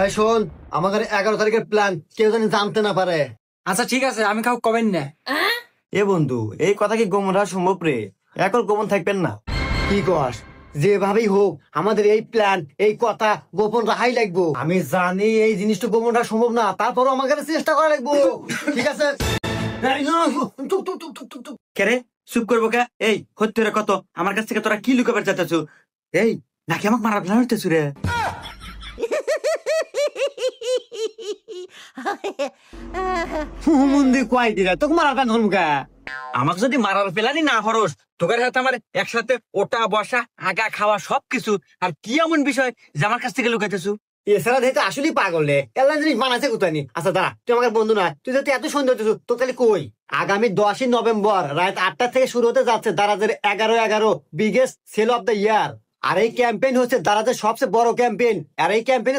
এই শোন, আমাদের 11 তারিখের প্ল্যান কেউ জানি জানতে না পারে। আচ্ছা ঠিক আছে, আমি কাউ কবেন না। এ বন্ধু, এই কথা কি গোমরা সম্ভব রে? এখন গোপন থাকবেন না। কি কস? যেভাবেই হোক আমাদের এই প্ল্যান, এই কথা গোপন রাখাই লাগবো। আমি জানি এই জিনিসটা গোপন রাখা সম্ভব না, তারপরও আমাকে চেষ্টা করা লাগবো। ঠিক আছে? এই না, টুক, টুক, টুক, টুক, টুক, টুক। কেরে চুপ করবো কে? এই হত্যে রে কত আমার কাছ থেকে তোরা কি লুকাবার চাইতেছো? এই নাকি আমাকে মারা প্ল্যান হইতেছু রে? হুমুন্দি কয় দিলা তোকে মারা প্ল্যান হল গা। আমাকে যদি মারার প্ল্যানই না হরস, তোদের সাথে আমার একসাথে ওটা বসা আগা খাওয়া সবকিছু, আর কি এমন বিষয় যে আমার কাছ থেকে লুকাইতেছু? এছাড়া দেখতে আসলেই পাগল রে, এলান জিনিস বানাইছে কোথায় নি। আচ্ছা দাঁড়া, তুই আমার বন্ধু না, তুই যদি এত সুন্দর হইতেছ তো তাহলে কই? আগামী 10ই নভেম্বর রাত 8টা থেকে শুরু হতে যাচ্ছে দারাজের 11-11 biggest sale of the year. আর এই ক্যাম্পেইন হচ্ছে দারাজের সবচেয়ে বড় ক্যাম্পেইন। আর এই ক্যাম্পেইন